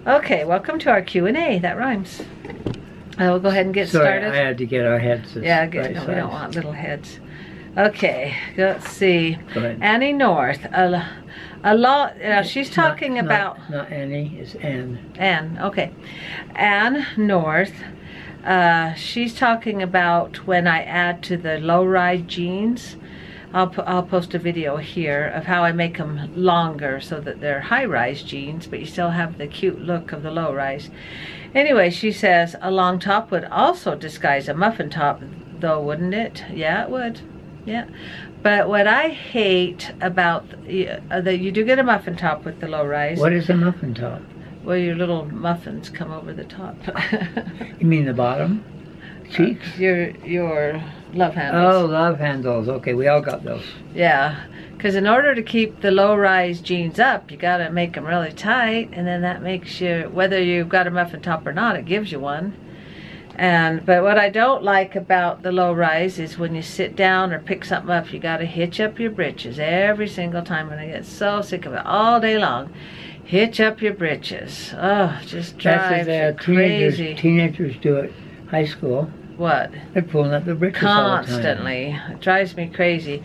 Okay, welcome to our Q&A. That rhymes. We'll go ahead and get started. Sorry, I had to get our heads. Yeah, good. No, we don't want little heads. Okay, let's see. Go ahead. Annie North. A lot. She's talking about. Not Annie. It's Anne. Anne. Okay. Anne North. She's talking about when I add to the low-rise jeans. I'll post a video here of how I make them longer so that they're high-rise jeans, but you still have the cute look of the low-rise. Anyway, she says a long top would also disguise a muffin top, though, wouldn't it? Yeah, it would. Yeah. But what I hate about that you do get a muffin top with the low-rise. What is a muffin top? Well, your little muffins come over the top. You mean the bottom? Cheeks? Your love handles. Oh, love handles. Okay, we all got those. Yeah, because in order to keep the low-rise jeans up, you got to make them really tight, and then that makes you, whether you've got a muffin top or not, it gives you one. But what I don't like about the low-rise is when you sit down or pick something up, you got to hitch up your britches every single time, and I get so sick of it all day long. Hitch up your britches. Oh, just drives you crazy. Teenagers do it. High school. What? They're pulling up the britches constantly. all the time. It drives me crazy.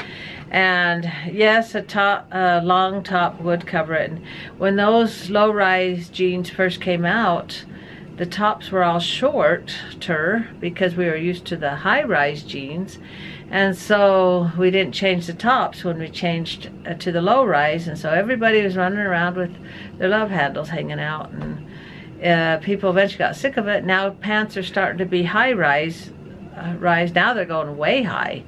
And yes, a long top would cover it. And when those low-rise jeans first came out, the tops were all shorter because we were used to the high-rise jeans. And so we didn't change the tops when we changed to the low-rise. And so everybody was running around with their love handles hanging out. And people eventually got sick of it. Now pants are starting to be high-rise. Now they're going way high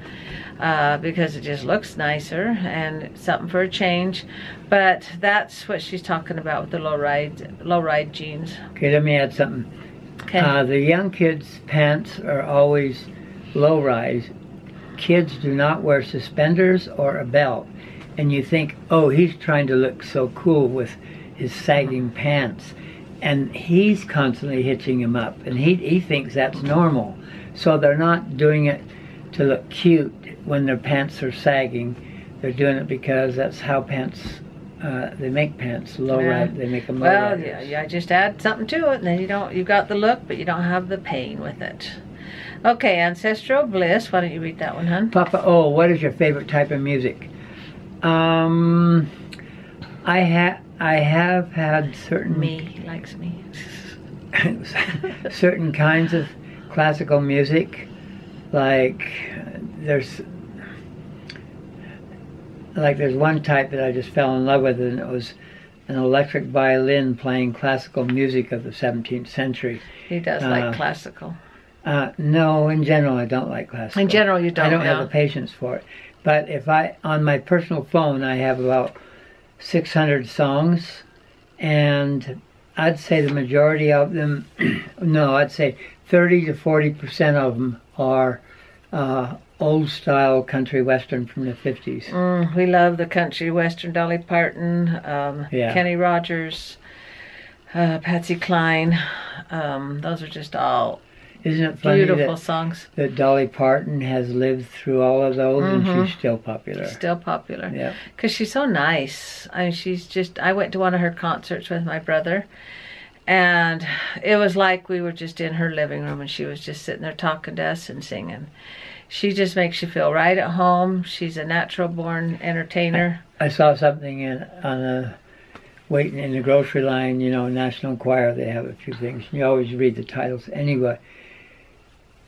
because it just looks nicer and something for a change. But that's what she's talking about with the low-rise jeans. Okay, let me add something. Okay. The young kids' pants are always low-rise. Kids do not wear suspenders or a belt. And you think, oh, he's trying to look so cool with his sagging pants. And he's constantly hitching them up. And he thinks that's normal. So they're not doing it to look cute when their pants are sagging. They're doing it because that's how pants, they make pants low-rise. They make them low-rise. Well, yeah, just add something to it, and then you got the look, but you don't have the pain with it. Okay, Ancestral Bliss. Why don't you read that one, hon? Papa O, what is your favorite type of music? I have had certain... Me, likes me. certain kinds of classical music. Like there's one type that I just fell in love with, and it was an electric violin playing classical music of the 17th century. He does like classical. No, in general, I don't like classical. In general, you don't. I don't have the patience for it. But if on my personal phone, I have about 600 songs, and I'd say the majority of them, no, I'd say 30 to 40% of them are old-style country western from the 50s. We love the country western, Dolly Parton, Kenny Rogers, Patsy Cline. Those are just all... Isn't it funny beautiful songs that Dolly Parton has lived through all of those and she's still popular? Still popular. Yeah. Because she's so nice. I mean, I went to one of her concerts with my brother, and it was like we were just in her living room and she was just sitting there talking to us and singing. She just makes you feel right at home. She's a natural-born entertainer. I saw something waiting in the grocery line, you know, National Enquirer, they have a few things. You always read the titles. Anyway,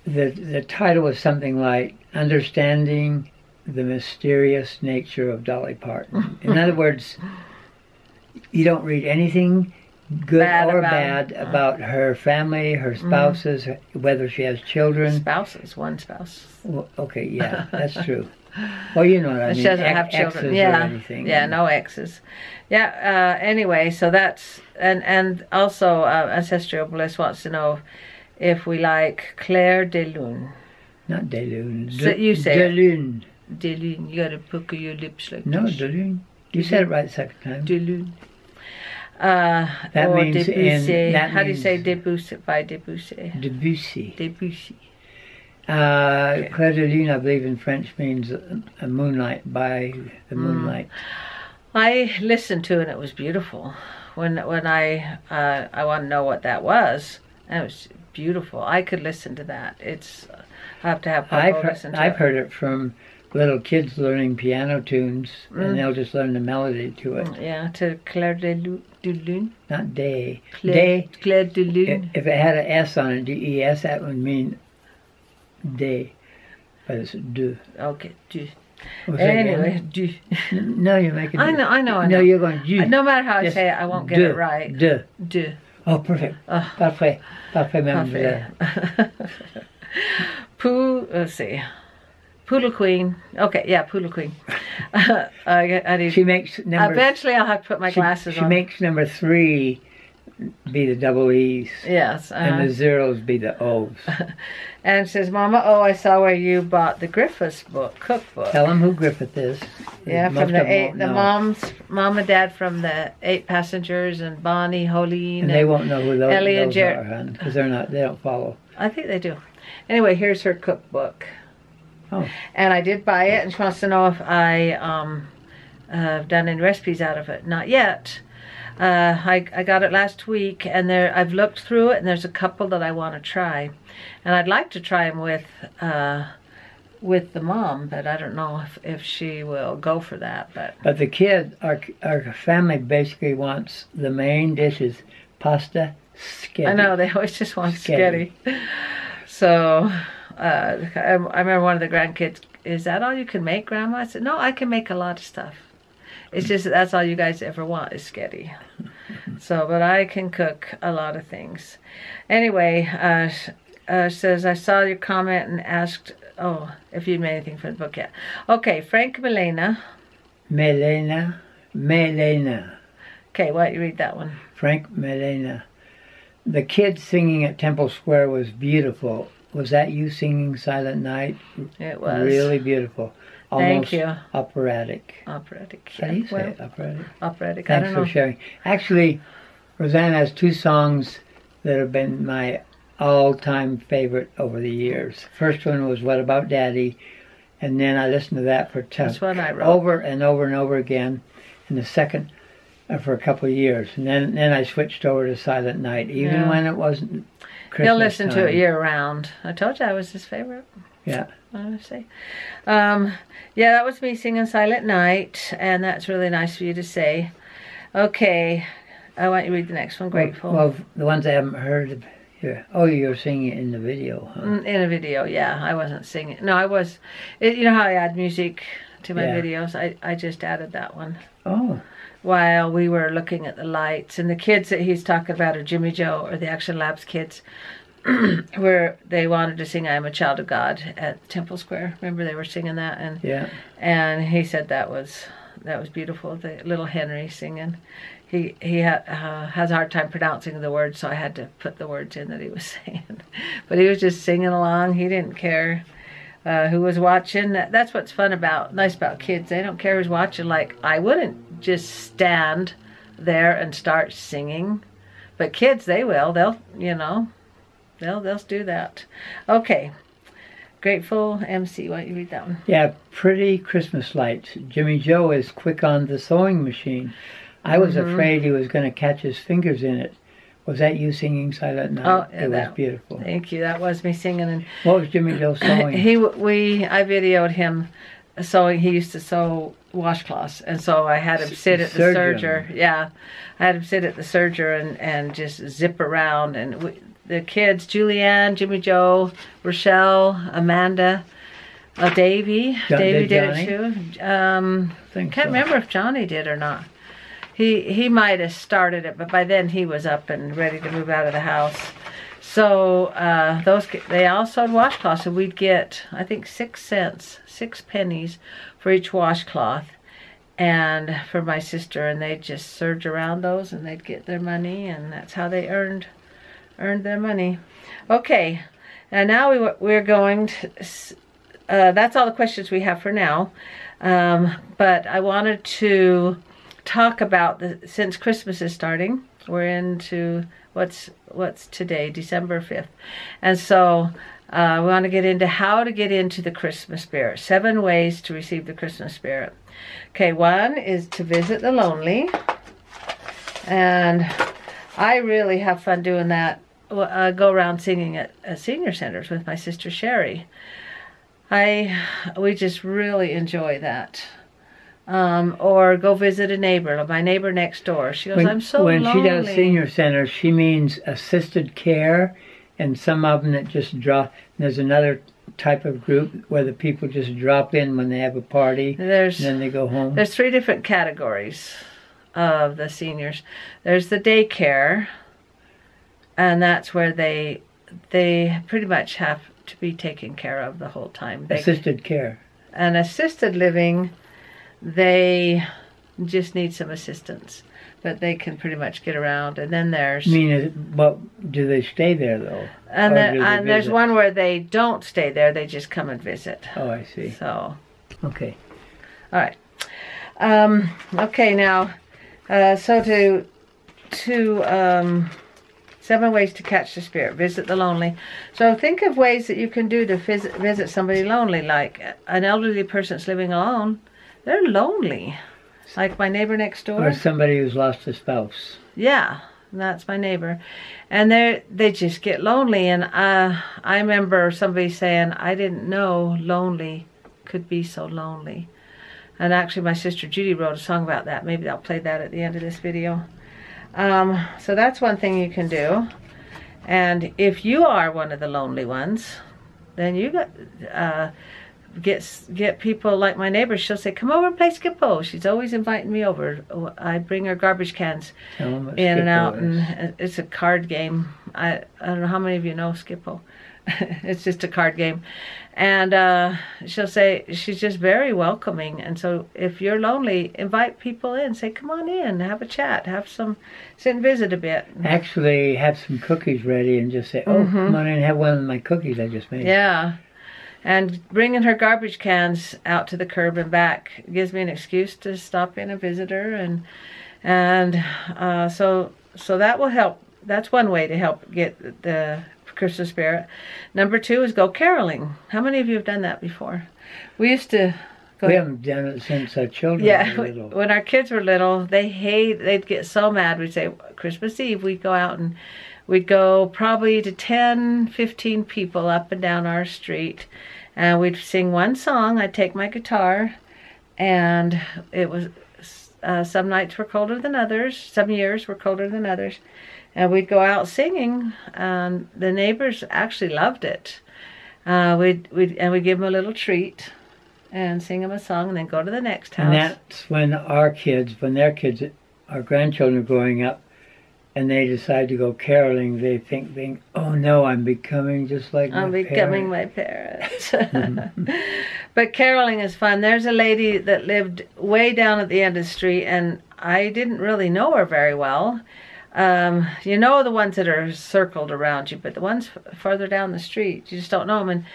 the title was something like Understanding the Mysterious Nature of Dolly Parton. In other words, you don't read anything good or bad about her family, her spouses, whether she has children. Spouses, one spouse. Well, okay, yeah, that's true. Well, you know what I mean. She doesn't have children. Yeah, or anything. Yeah, no exes. Yeah. Anyway, so that's and also Ancestral Bliss wants to know if we like Claire de Lune. Not de Lune. You say de Lune. De Lune. You gotta pucker your lips like no, this. de Lune. You said it right the second time. De Lune. That or means Debussy. that How do you say Debussy? By Debussy. Debussy. Debussy. Okay. Claire de Lune, I believe in French, means a moonlight, by the moonlight. I listened to it and it was beautiful. when I want to know what that was. And it was beautiful. I could listen to that. I have to have Papa listen to it. I've heard it from little kids learning piano tunes, and they'll just learn the melody to it. Yeah, to Claire de Lune. Not day. Claire de Lune. If it had an S on it, D-E-S, that would mean day. But it's du. Okay, du. Anyway, du. No, you're making I know. No, you're going du. No matter how I say it, I won't get it right. Du. Oh, perfect. Parfait. Parfait, mademoiselle. Let's see. Poodle Queen. Okay, yeah, Poodle Queen. I need. She makes number. Eventually, I'll have to put my glasses on. She makes number 3 be the double E's. Yes. And the zeros be the O's. And it says, Momma O, I saw where you bought the Griffiths cookbook. Tell them who Griffith is. Yeah, from the mom and dad from the 8 Passengers, and Bonnie, Holleen, and they won't know who those are, hon, because they don't follow. I think they do. Anyway, here's her cookbook. Oh. And I did buy it, and she wants to know if I have done any recipes out of it. Not yet. I got it last week, and I've looked through it, and there's a couple that I want to try, and I'd like to try them with the mom, but I don't know if she will go for that. But the kids, our family basically wants the main dishes: pasta, spaghetti. I know they always just want spaghetti. So I remember one of the grandkids, "Is that all you can make, Grandma?" I said, "No, I can make a lot of stuff. It's just that's all you guys ever want is spaghetti." So, but I can cook a lot of things. Anyway, says, I saw your comment and asked, if you'd made anything for the book yet. Okay, Frank Melena. Melena. Okay, why don't you read that one? Frank Melena. The kids singing at Temple Square was beautiful. Was that you singing Silent Night? It was. Really beautiful. Thank you. Operatic. Operatic. How do you say it? Operatic? Operatic. Thanks for sharing. Actually, Rosanne has 2 songs that have been my all-time favorite over the years. First one was What About Daddy? And then I listened to that for That's one I wrote. over and over and over again. And the second for a couple of years. And then I switched over to Silent Night, even when it wasn't Christmas He'll listen time. to it year-round. I told you I was his favorite. Yeah. I would say. Yeah, that was me singing Silent Night, and that's really nice for you to say. Okay, I want you to read the next one, Grateful. Well, the ones I haven't heard of here. Oh, you're singing it in the video, huh? In a video, yeah. I wasn't singing. No, I was. You know how I add music to my videos? I just added that one. Oh. While we were looking at the lights. And the kids that he's talking about are Jimmy Joe, or the Action Labs kids, where they wanted to sing I Am a Child of God at Temple Square. Remember they were singing that? And he said that was beautiful, the little Henry singing. He has a hard time pronouncing the words, so I had to put the words in that he was saying. But he was just singing along. He didn't care who was watching. That's what's nice about kids. They don't care who's watching. Like, I wouldn't just stand there and start singing. But kids, they will. They'll do that. Okay. Grateful MC, why don't you read that one? Yeah, Pretty Christmas Lights. Jimmy Joe is quick on the sewing machine. I was afraid he was going to catch his fingers in it. Was that you singing Silent Night? Oh, yeah, it was beautiful. Thank you. That was me singing. And what was Jimmy Joe sewing? I videoed him sewing. He used to sew washcloths, and so I had him sit at the serger. Yeah, I had him sit at the serger and just zip around. And the kids, Julianne, Jimmy Joe, Rochelle, Amanda, Davey. Davey did it too. Can't remember if Johnny did or not. He might have started it, but by then he was up and ready to move out of the house. So they all sewed washcloths, and we'd get, I think, 6 pennies for each washcloth, and for my sister, and they'd just surge around those, and they'd get their money, and that's how they earned their money. Okay, and now we're going to. That's all the questions we have for now, but I wanted to talk about since Christmas is starting, we're into what's today, December 5th, and so we want to get into how to get into the Christmas spirit. 7 ways to receive the Christmas spirit. Okay, 1 is to visit the lonely, And I really have fun doing that. Go around singing at senior centers with my sister Sherry. We just really enjoy that. Or go visit a neighbor, my neighbor next door. She goes, I'm so lonely. When she does senior centers, she means assisted care, and some of them that just drop. There's another type of group where the people just drop in when they have a party, and then they go home. There's 3 different categories of the seniors. There's the daycare, and that's where they pretty much have to be taken care of the whole time. Assisted care. And assisted living, they just need some assistance, but they can pretty much get around. And then there's... do they stay there though? And there's one where they don't stay there, they just come and visit. Oh, I see. So. Okay. All right. Okay, now, so to 7 ways to catch the spirit. Visit the lonely. So think of ways that you can do to visit somebody lonely, like an elderly person that's living alone. They're lonely. Like my neighbor next door. Or somebody who's lost a spouse. Yeah, that's my neighbor. And they just get lonely. And I remember somebody saying, I didn't know lonely could be so lonely. And actually my sister Judy wrote a song about that. Maybe I'll play that at the end of this video. So that's one thing you can do. And if you are one of the lonely ones, then you got get people like my neighbor. She'll say, come over and play Skip-Bo. She's always inviting me over. I bring her garbage cans in and out, and it's a card game. I don't know how many of you know Skip-Bo. It's just a card game. And she'll say, she's just very welcoming. And so if you're lonely, invite people in. Say, come on in, have a chat, sit and visit a bit. Actually have some cookies ready and just say, oh, come on in and have one of my cookies I just made. Yeah. And bringing her garbage cans out to the curb and back gives me an excuse to stop in and visit her. And so that will help. That's one way to help get the Christmas spirit. Number 2 is go caroling. How many of you have done that before? We used to go. We haven't done it since our children were little. When our kids were little, they'd get so mad. We'd say Christmas Eve we'd go out and we'd go probably to 10, 15 people up and down our street, and we'd sing one song. I'd take my guitar, and it was some nights were colder than others. Some years were colder than others. And we'd go out singing, and the neighbors actually loved it. We'd give them a little treat and sing them a song, and then go to the next house. And that's when our grandchildren are growing up, and they decide to go caroling, they think, oh no, I'm becoming just like my parents. I'm becoming my parents. But caroling is fun. There's a lady that lived way down at the end of the street, and I didn't really know her very well. You know the ones that are circled around you, but the ones further down the street, you just don't know them.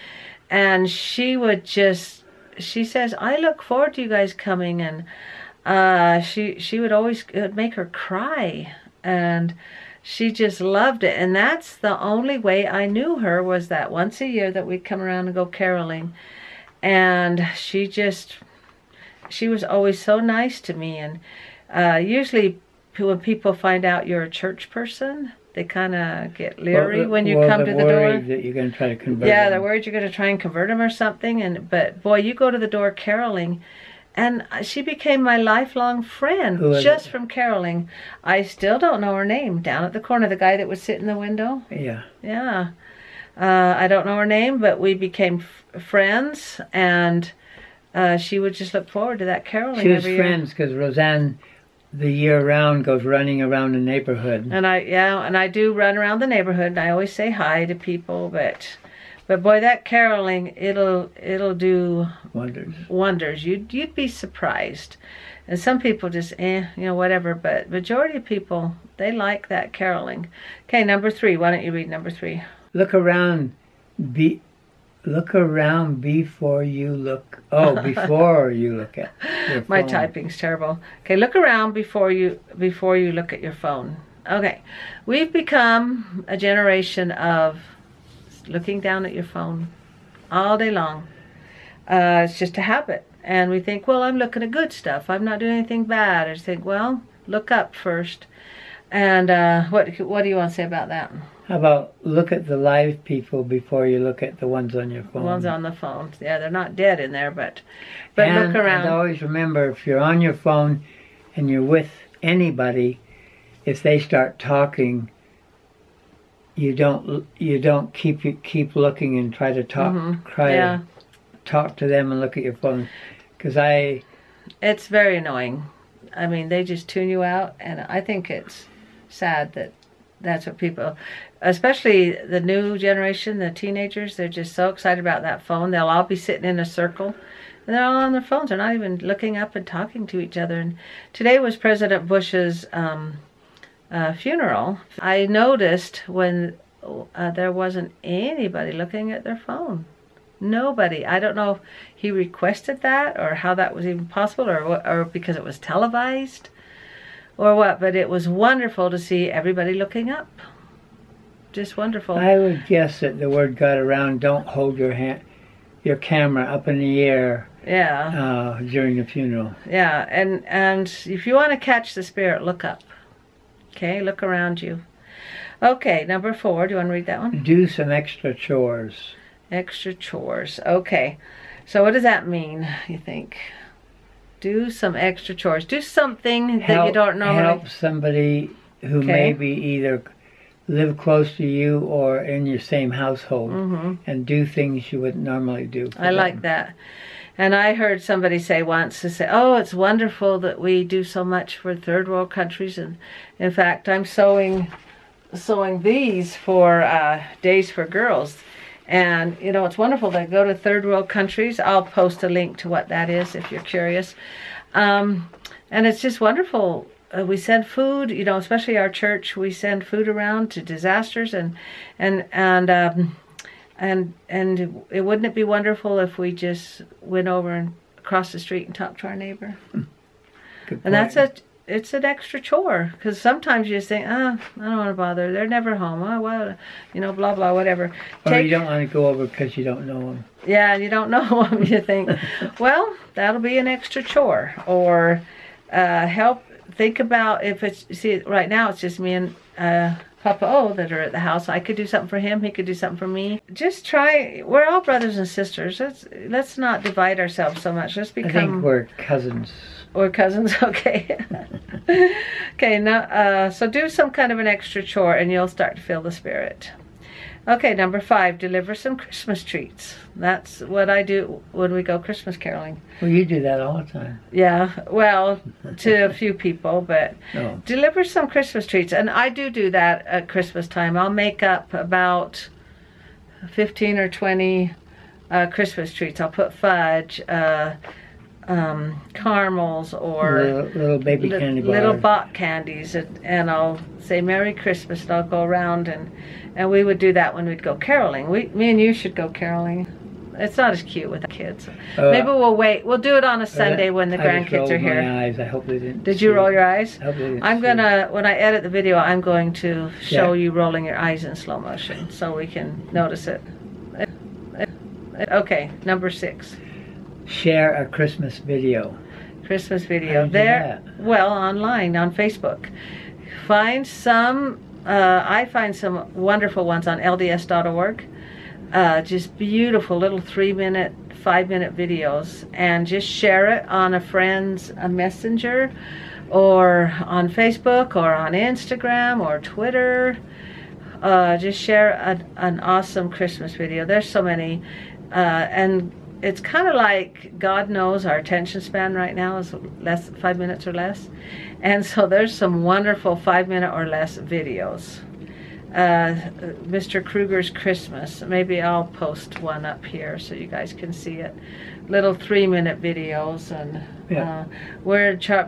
And she says, I look forward to you guys coming. And she would always, it would make her cry. And she just loved it. And that's the only way I knew her, was that once a year that we'd come around and go caroling. And she was always so nice to me. And usually when people find out you're a church person, they kind of get leery when you come to the door. They're worried that you're going to try to convert them. Yeah, they're worried you're going to try and convert them or something. But boy, you go to the door caroling, and she became my lifelong friend just from caroling. I still don't know her name. Down at the corner, the guy that would sit in the window. Yeah. Yeah. I don't know her name, but we became friends, and she would just look forward to that caroling every year. She was friends because Roseanne, the year round, goes running around the neighborhood. And I do run around the neighborhood, and I always say hi to people, but boy, that caroling, it'll do wonders. You'd be surprised. And some people just whatever, but majority of people, they like that caroling. Okay, number 3. Why don't you read number 3? Look around before you look. Oh, before you look at your phone. My typing's terrible. Okay, look around before you look at your phone. Okay, we've become a generation of looking down at your phone all day long. It's just a habit, and we think, well, I'm looking at good stuff. I'm not doing anything bad. I just think, well, Look up first. And what do you want to say about that? How about look at the live people before you look at the ones on your phone? The ones on the phone. Yeah, they're not dead in there, but look around. And always remember, if you're on your phone and you're with anybody, if they start talking, you don't keep looking and try to talk. To talk to them and look at your phone, because it's very annoying. I mean, they just tune you out, and I think it's sad that that's what people, especially the new generation, the teenagers, they're just so excited about that phone. They'll all be sitting in a circle, and they're all on their phones. They're not even looking up and talking to each other. And today was President Bush's funeral. I noticed when there wasn't anybody looking at their phone. Nobody. I don't know if he requested that or how that was even possible, or because it was televised or what, but it was wonderful to see everybody looking up. Just wonderful. I would guess that the word got around, don't hold your camera up in the air during the funeral. Yeah, and if you want to catch the spirit, look up. Okay, look around you. Okay, number 4. Do you want to read that one? Do some extra chores. Extra chores. Okay. So what does that mean, you think? Do some extra chores. Do something that you don't normally... Help somebody who maybe either live close to you or in your same household, and do things you wouldn't normally do. I like that. And I heard somebody say once, oh, it's wonderful that we do so much for third world countries. And in fact, I'm sewing these for Days for Girls. And, you know, it's wonderful to go to third world countries. I'll post a link to what that is if you're curious. And it's just wonderful. We send food, you know, especially our church. We send food around to disasters, and wouldn't it be wonderful if we just went over and across the street and talked to our neighbor? Good point. And it's an extra chore, because sometimes you just think, I don't want to bother. They're never home. Oh, well, you know, blah, blah, whatever. Or you don't want to go over because you don't know them. Yeah, you don't know them. You think, well, that'll be an extra chore. Or help, think about if it's, see, right now it's just me and Papa O that are at the house. I could do something for him. He could do something for me. Just try, we're all brothers and sisters. Let's not divide ourselves so much. Let's become... I think we're cousins. We're cousins, okay. Okay, now, so do some kind of an extra chore and you'll start to feel the spirit. Okay, number 5, deliver some Christmas treats. That's what I do when we go Christmas caroling. Well, you do that all the time. Yeah, well, to a few people, but deliver some Christmas treats. And I do that at Christmas time. I'll make up about 15 or 20 Christmas treats. I'll put fudge, caramels, or little baby candy bars. Little bot candies, and I'll say Merry Christmas, and I'll go around, and we would do that when we'd go caroling. Me and you should go caroling. It's not as cute with the kids. Maybe we'll wait. We'll do it on a Sunday when the grandkids are here. My eyes. I hope they didn't. Did you roll your eyes? I hope they didn't. I'm gonna, when I edit the video, I'm going to show you rolling your eyes in slow motion so we can notice it. Okay, number 6. Share a Christmas video. Christmas video. There, well, online, on Facebook. Find some, I find some wonderful ones on LDS.org. Just beautiful little 3-minute, 5-minute videos, and just share it on a friend's messenger, or on Facebook, or on Instagram, or Twitter. Just share an awesome Christmas video. There's so many, and it's kind of like God knows our attention span right now is 5 minutes or less, and so there's some wonderful 5-minute or less videos. Mr. Kruger's Christmas. Maybe I'll post one up here so you guys can see it. Little 3-minute videos, and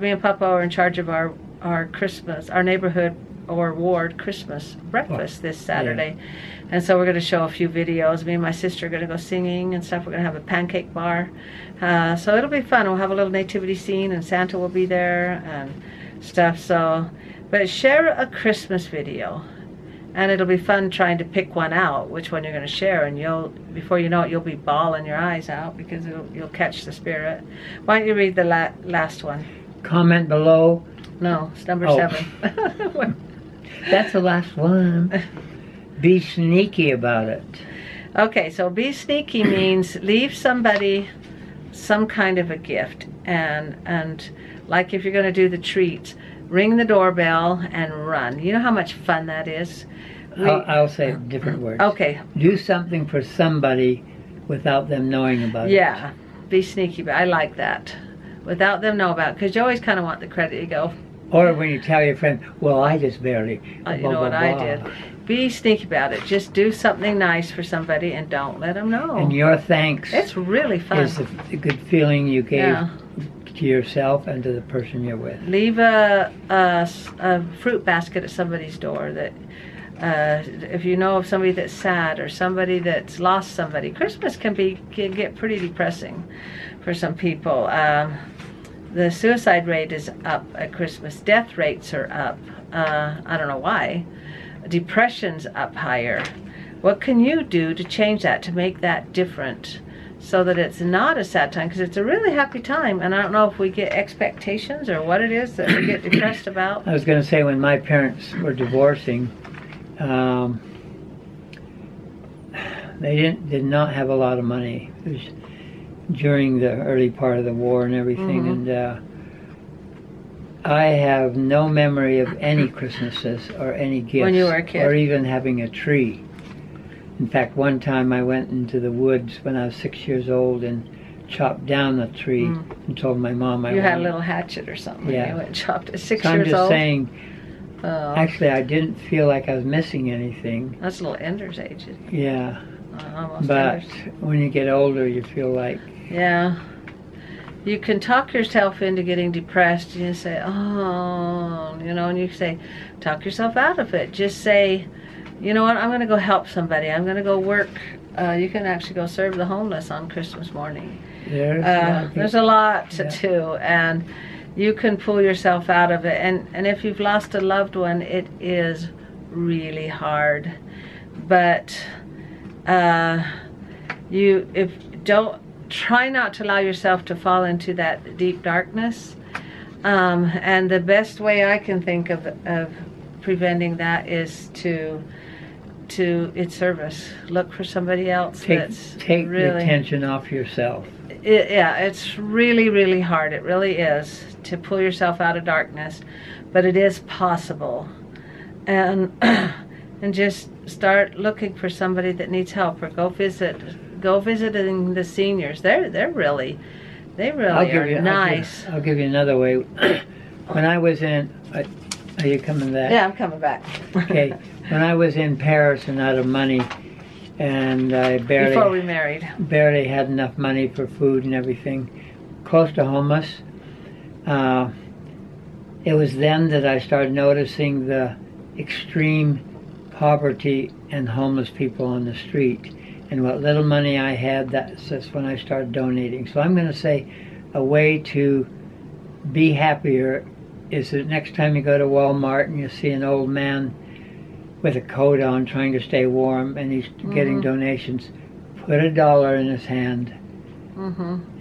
me and Papa are in charge of our Christmas, our neighborhood or ward Christmas breakfast this Saturday. And so we're going to show a few videos. Me and my sister are going to go singing and stuff. We're going to have a pancake bar. So it'll be fun. We'll have a little nativity scene, and Santa will be there and stuff. So, but share a Christmas video. And it'll be fun trying to pick one out, which one you're going to share, and before you know it, you'll be bawling your eyes out because you'll catch the spirit. Why don't you read the last one? Comment below No, it's number Oh. 7. That's the last one. Be sneaky about it. Okay, so be sneaky means leave somebody some kind of a gift, and like if you're going to do the treats, ring the doorbell and run. You know how much fun that is? I'll say different words. Okay. Do something for somebody without them knowing about it. Yeah, be sneaky, but I like that. Without them know about it, because you always kind of want the credit. You go, Or when you tell your friend, well, I just barely. you know what I did. Be sneaky about it. Just do something nice for somebody and don't let them know. And your thanks It's really fun. is the good feeling you gave Yeah. to yourself and to the person you're with. Leave a fruit basket at somebody's door. That if you know of somebody that's sad or somebody that's lost somebody, Christmas can get pretty depressing for some people. The suicide rate is up at Christmas. Death rates are up. I don't know why. Depression's up higher. What can you do to change that, to make that different, so that it's not a sad time? Because it's a really happy time, and I don't know if we get expectations or what it is that we get depressed about. I was going to say, when my parents were divorcing, they did not have a lot of money. It was during the early part of the war and everything, and I have no memory of any Christmases or any gifts, When you were a kid. or even having a tree. In fact, one time I went into the woods when I was 6 years old and chopped down the tree and told my mom You had a little hatchet or something. Yeah. You went and chopped it. 6 So I'm years just old. saying, Oh, actually I didn't feel like I was missing anything. that's a little Ender's age. Yeah, Almost but Ender's. when you get older you feel like, Yeah. You can talk yourself into getting depressed. You say, oh, you know, and you say, talk yourself out of it. Just say, you know what, I'm going to go help somebody. I'm going to go work. You can actually go serve the homeless on Christmas morning. There's a lot to do, and you can pull yourself out of it. And if you've lost a loved one, it is really hard. But try not to allow yourself to fall into that deep darkness. And the best way I can think of preventing that is to its service. Look for somebody else that's take really, the tension off yourself. Yeah, it's really, really hard. It really is to pull yourself out of darkness, but it is possible. And just start looking for somebody that needs help, or go visiting the seniors. They really are nice. I'll give you another way. When I was in, are you coming back? Yeah, I'm coming back. Okay. When I was in Paris and out of money, and I Before we married. barely had enough money for food and everything, close to homeless, it was then that I started noticing the extreme poverty and homeless people on the street. And what little money I had, that's when I started donating. So I'm going to say a way to be happier is that next time you go to Walmart and you see an old man with a coat on trying to stay warm and he's getting donations, put $1 in his hand,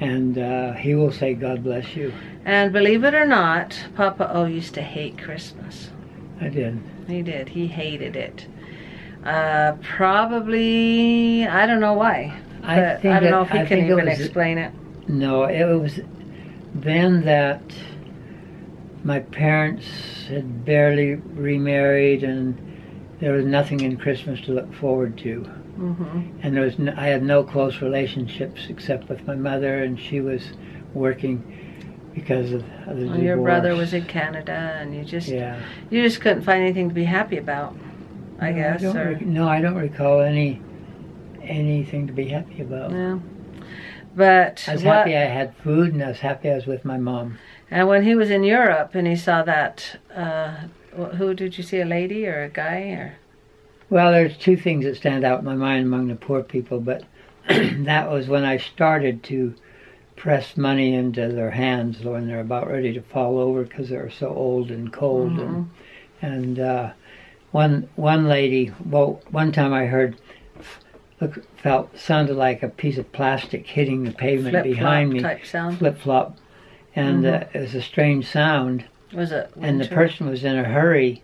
and he will say, God bless you. And believe it or not, Papa O used to hate Christmas. I did. He did. He hated it. Probably, I don't know why. But I don't know if he can even explain it. No, it was then that my parents had barely remarried and there was nothing in Christmas to look forward to. And I had no close relationships except with my mother, and she was working because of the divorce. Your brother was in Canada, and you just couldn't find anything to be happy about, I guess. No, I don't recall anything to be happy about. Yeah. But I was happy I had food, and I was happy I was with my mom. And when he was in Europe and he saw that, who did you see, a lady or a guy? Or? Well, there's two things that stand out in my mind among the poor people, but that was when I started to press money into their hands when they're about ready to fall over because they're so old and cold. And one lady, well, one time I heard, sounded like a piece of plastic hitting the pavement behind me. Type sound. Flip-flop. And it was a strange sound. Was it winter? And the person was in a hurry,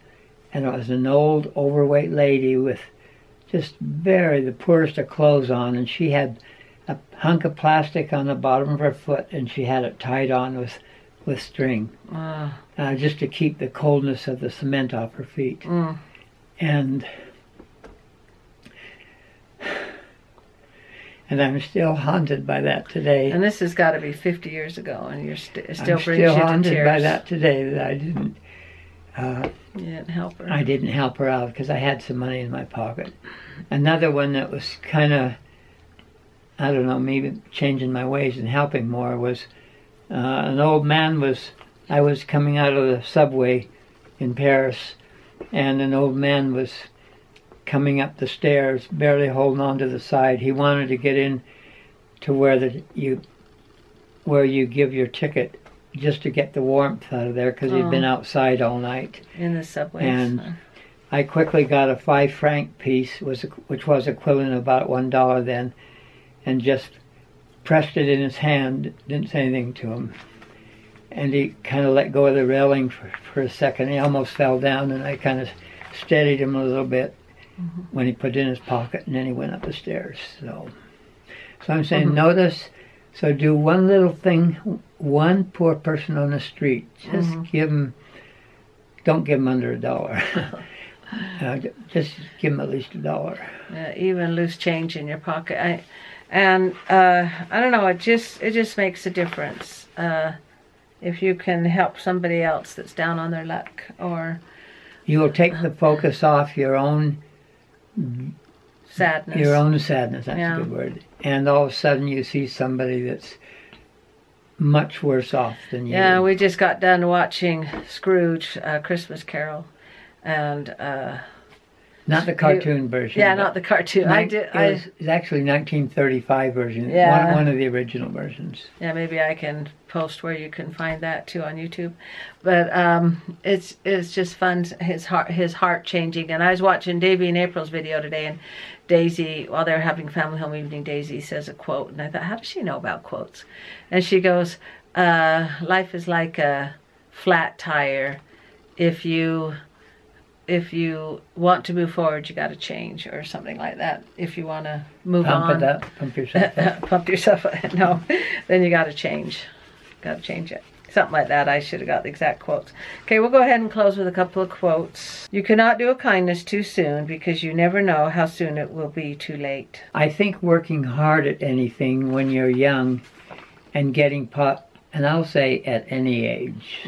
and it was an old, overweight lady with just the poorest of clothes on, and she had a hunk of plastic on the bottom of her foot, and she had it tied on with string, just to keep the coldness of the cement off her feet. And I'm still haunted by that today. And this has got to be 50 years ago, and you're still brings you to tears. I'm still haunted by that today, that I didn't. You didn't help her. I didn't help her out because I had some money in my pocket. Another one that was kind of, I don't know, maybe changing my ways and helping more was an old man I was coming out of the subway in Paris, and an old man was coming up the stairs, barely holding on to the side. He wanted to get in to where you give your ticket, just to get the warmth out of there, because he'd been outside all night. In the subway. And I quickly got a 5-franc piece, which was equivalent of about $1 then, and just pressed it in his hand, didn't say anything to him. And he kind of let go of the railing for a second. He almost fell down, and I kind of steadied him a little bit when he put it in his pocket, and then he went up the stairs. So I'm saying, notice. So do one little thing, one poor person on the street, just give them, don't give them under $1. Just give them at least $1. Yeah, even loose change in your pocket. I don't know, it just makes a difference. If you can help somebody else that's down on their luck, or you will take the focus off your own sadness. Your own sadness, that's a good word. And all of a sudden you see somebody that's much worse off than you. Yeah, we just got done watching Scrooge, Christmas Carol, and not the cartoon version. Yeah, not the cartoon. It's actually 1935 version. Yeah. One of the original versions. Yeah, maybe I can post where you can find that too on YouTube. But it's just fun. His heart changing. And I was watching Davey and April's video today, and Daisy, while they're having family home evening, Daisy says a quote, and I thought, how does she know about quotes? And she goes, "Life is like a flat tire. If you want to move forward, you got to change," or something like that. If you want to move on, pump it up, pump yourself up. Pump yourself up. No, then you got to change. Got to change it. Something like that. I should have got the exact quotes. Okay, we'll go ahead and close with a couple of quotes. You cannot do a kindness too soon, because you never know how soon it will be too late. I think working hard at anything when you're young and getting and I'll say at any age.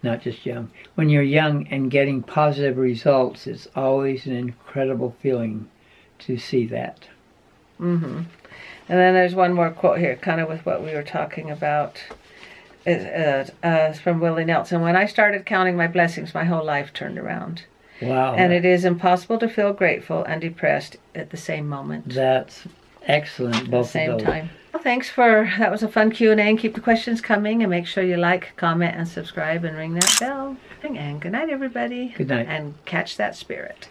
Not just young. When you're young and getting positive results, it's always an incredible feeling to see that. And then there's one more quote here, kind of with what we were talking about. It's from Willie Nelson. "When I started counting my blessings, my whole life turned around." Wow. And it is impossible to feel grateful and depressed at the same moment. That's excellent, both at the of those. same time. Well, thanks that was a fun Q&A, and keep the questions coming, and make sure you like, comment, and subscribe, and ring that bell. And good night, everybody. Good night. And catch that spirit.